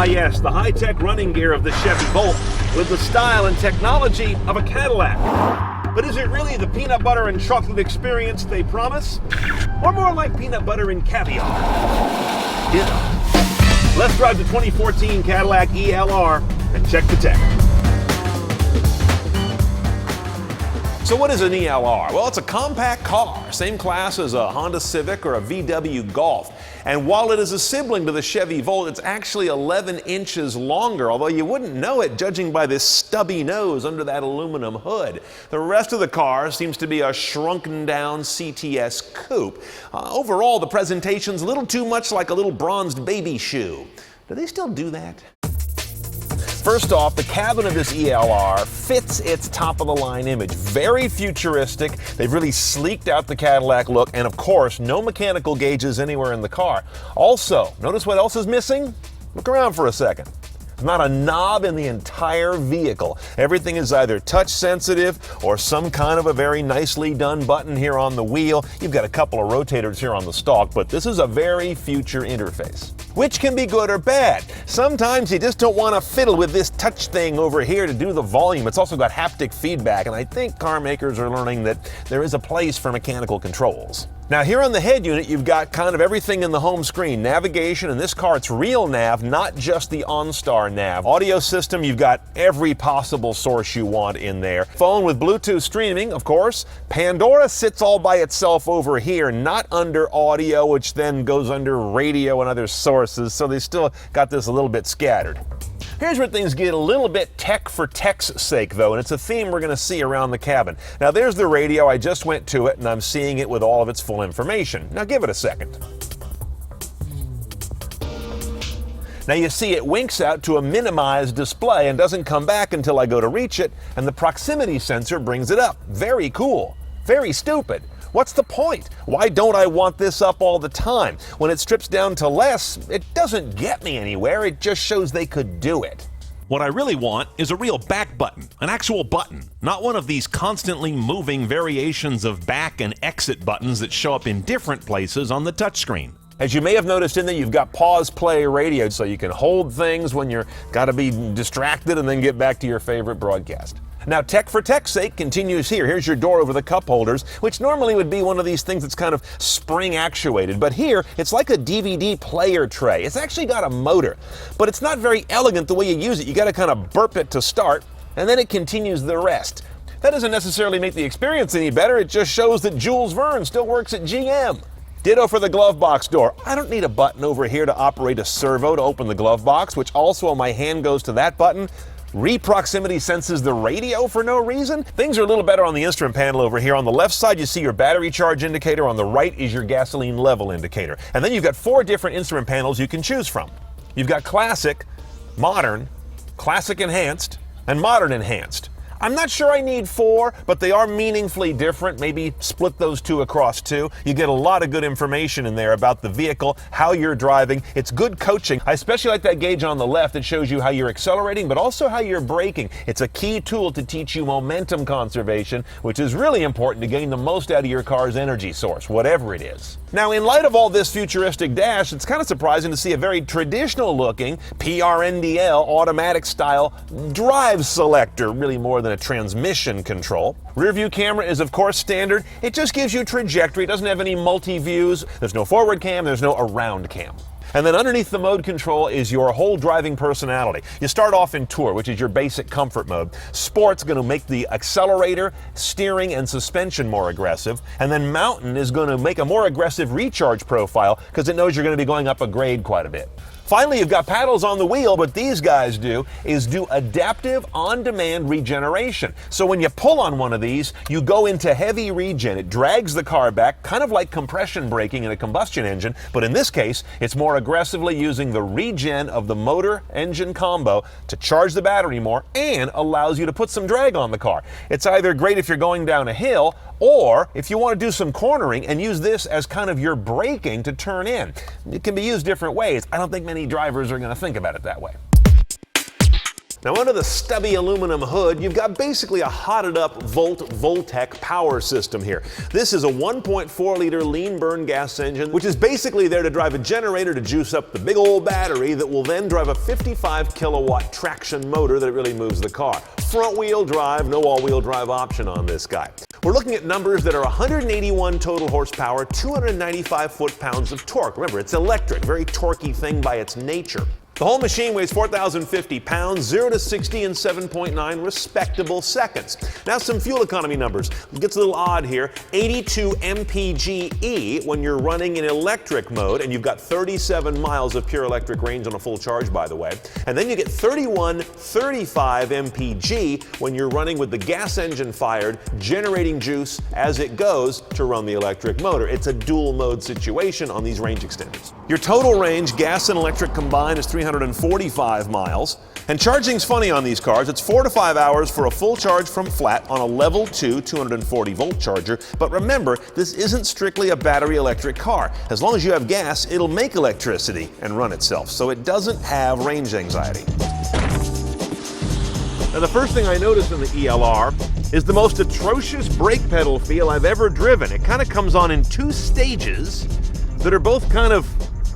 Ah yes, the high-tech running gear of the Chevy Volt with the style and technology of a Cadillac. But is it really the peanut butter and chocolate experience they promise? Or more like peanut butter and caviar? Yeah. Let's drive the 2014 Cadillac ELR and check the tech. So what is an ELR? Well, it's a compact car, same class as a Honda Civic or a VW Golf. And while it is a sibling to the Chevy Volt, it's actually 11 inches longer, although you wouldn't know it judging by this stubby nose under that aluminum hood. The rest of the car seems to be a shrunken down CTS coupe. Overall, the presentation's a little too much like a little bronzed baby shoe. Do they still do that? First off, the cabin of this ELR fits its top-of-the-line image. Very futuristic. They've really sleeked out the Cadillac look, and of course, no mechanical gauges anywhere in the car. Also, notice what else is missing? Look around for a second. There's not a knob in the entire vehicle. Everything is either touch sensitive or some kind of a very nicely done button here on the wheel. You've got a couple of rotators here on the stalk, but this is a very future interface, which can be good or bad. Sometimes you just don't want to fiddle with this touch thing over here to do the volume. It's also got haptic feedback, and I think car makers are learning that there is a place for mechanical controls. Now here on the head unit, you've got kind of everything in the home screen. Navigation, in this car it's real nav, not just the OnStar nav. Audio system, you've got every possible source you want in there. Phone with Bluetooth streaming, of course. Pandora sits all by itself over here, not under audio, which then goes under radio and other sources, so they still got this a little bit scattered. Here's where things get a little bit tech for tech's sake, though, and it's a theme we're going to see around the cabin. Now, there's the radio. I just went to it, and I'm seeing it with all of its full information. Now, give it a second. Now, you see it winks out to a minimized display and doesn't come back until I go to reach it, and the proximity sensor brings it up. Very cool. Very stupid. What's the point? Why don't I want this up all the time? When it strips down to less, it doesn't get me anywhere. It just shows they could do it. What I really want is a real back button, an actual button, not one of these constantly moving variations of back and exit buttons that show up in different places on the touchscreen. As you may have noticed in there, you've got pause play radio, so you can hold things when you're got to be distracted and then get back to your favorite broadcast. Now, tech for tech's sake continues here. Here's your door over the cup holders, which normally would be one of these things that's kind of spring actuated. But here, it's like a DVD player tray. It's actually got a motor, but it's not very elegant the way you use it. You got to kind of burp it to start, and then it continues the rest. That doesn't necessarily make the experience any better. It just shows that Jules Verne still works at GM. Ditto for the glove box door. I don't need a button over here to operate a servo to open the glove box, which also when my hand goes to that button, Re-proximity senses the radio for no reason. Things are a little better on the instrument panel over here. On the left side, you see your battery charge indicator. On the right is your gasoline level indicator. And then you've got 4 different instrument panels you can choose from. You've got Classic, Modern, Classic Enhanced, and Modern Enhanced. I'm not sure I need 4, but they are meaningfully different. Maybe split those 2 across 2. You get a lot of good information in there about the vehicle, how you're driving. It's good coaching. I especially like that gauge on the left that shows you how you're accelerating, but also how you're braking. It's a key tool to teach you momentum conservation, which is really important to gain the most out of your car's energy source, whatever it is. Now, in light of all this futuristic dash, it's kind of surprising to see a very traditional-looking PRNDL automatic-style drive selector, really more than a transmission control. Rear view camera is of course standard. It just gives you trajectory. It doesn't have any multi-views. There's no forward cam, there's no around cam. And then underneath the mode control is your whole driving personality. You start off in Tour, which is your basic comfort mode. Sport's going to make the accelerator, steering, and suspension more aggressive. And then Mountain is going to make a more aggressive recharge profile because it knows you're going to be going up a grade quite a bit. Finally, you've got paddles on the wheel. What these guys do is do adaptive on-demand regeneration. So when you pull on one of these, you go into heavy regen. It drags the car back, kind of like compression braking in a combustion engine, but in this case, it's more aggressively using the regen of the motor-engine combo to charge the battery more and allows you to put some drag on the car. It's either great if you're going down a hill or if you want to do some cornering and use this as kind of your braking to turn in. It can be used different ways. I don't think many drivers are going to think about it that way. Now under the stubby aluminum hood, you've got basically a hotted up Voltec power system here. This is a 1.4-liter lean burn gas engine, which is basically there to drive a generator to juice up the big old battery that will then drive a 55 kilowatt traction motor that really moves the car. Front wheel drive, no all-wheel drive option on this guy. We're looking at numbers that are 181 total horsepower, 295 foot-pounds of torque. Remember, it's electric, very torquey thing by its nature. The whole machine weighs 4,050 pounds, 0 to 60 in 7.9 respectable seconds. Now some fuel economy numbers. It gets a little odd here. 82 mpge when you're running in electric mode, and you've got 37 miles of pure electric range on a full charge, by the way. And then you get 35 mpg when you're running with the gas engine fired, generating juice as it goes to run the electric motor. It's a dual mode situation on these range extenders. Your total range, gas and electric combined, is 345 miles. And charging's funny on these cars. It's 4 to 5 hours for a full charge from flat on a level 2 240 volt charger. But remember, this isn't strictly a battery electric car. As long as you have gas, it'll make electricity and run itself. So it doesn't have range anxiety. Now the first thing I notice in the ELR is the most atrocious brake pedal feel I've ever driven. It kind of comes on in two stages that are both kind of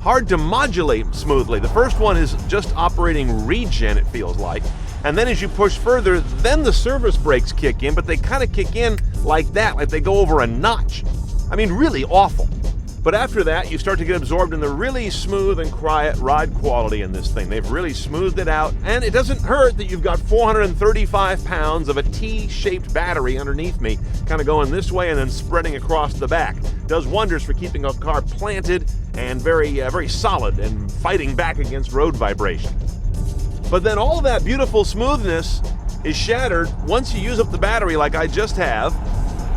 hard to modulate smoothly. The first one is just operating regen, it feels like. And then as you push further, then the service brakes kick in, but they kind of kick in like that, like they go over a notch. I mean, really awful. But after that, you start to get absorbed in the really smooth and quiet ride quality in this thing. They've really smoothed it out, and it doesn't hurt that you've got 435 pounds of a T-shaped battery underneath me, kind of going this way and then spreading across the back. Does wonders for keeping a car planted and very solid and fighting back against road vibration. But then all that beautiful smoothness is shattered once you use up the battery like I just have,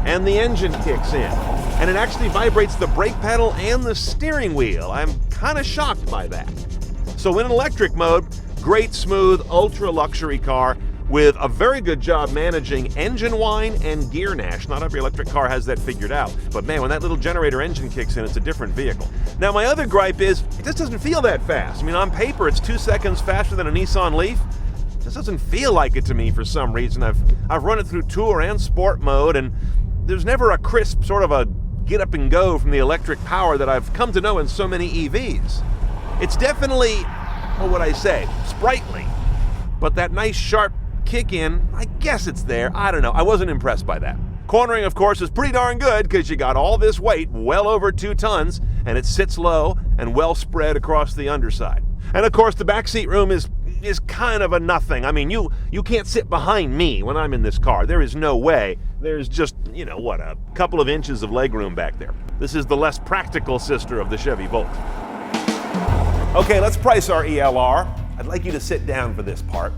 and the engine kicks in. And it actually vibrates the brake pedal and the steering wheel. I'm kind of shocked by that. So in electric mode, great smooth, ultra luxury car with a very good job managing engine whine and gear gnash. Not every electric car has that figured out, but man, when that little generator engine kicks in, it's a different vehicle. Now my other gripe is, it just doesn't feel that fast. I mean, on paper, it's 2 seconds faster than a Nissan Leaf. This doesn't feel like it to me for some reason. I've run it through Tour and Sport mode, and there's never a crisp sort of a get up and go from the electric power that I've come to know in so many EVs. It's definitely, what would I say, sprightly, but that nice sharp kick in, I guess it's there. I don't know. I wasn't impressed by that. Cornering, of course, is pretty darn good because you got all this weight, well over 2 tons, and it sits low and well spread across the underside. And of course, the backseat room is kind of a nothing. I mean, you can't sit behind me when I'm in this car. There is no way. There's just, a couple of inches of legroom back there. This is the less practical sister of the Chevy Volt. Okay, let's price our ELR. I'd like you to sit down for this part.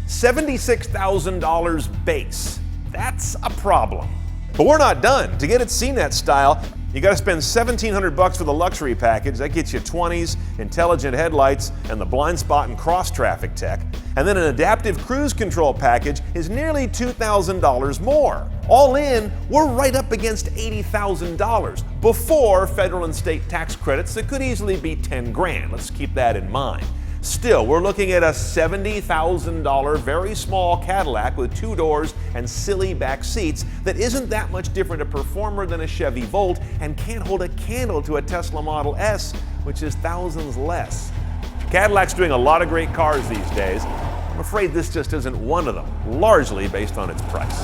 $76,000 base. That's a problem. But we're not done. To get it CNET style, you got to spend $1,700 for the luxury package. That gets you 20s, intelligent headlights, and the blind spot and cross traffic tech. And then an adaptive cruise control package is nearly $2,000 more. All in, we're right up against $80,000 before federal and state tax credits that could easily be 10 grand. Let's keep that in mind. Still, we're looking at a $70,000 very small Cadillac with 2 doors and silly back seats that isn't that much different a performer than a Chevy Volt and can't hold a candle to a Tesla Model S, which is thousands less. Cadillac's doing a lot of great cars these days. I'm afraid this just isn't one of them, largely based on its price.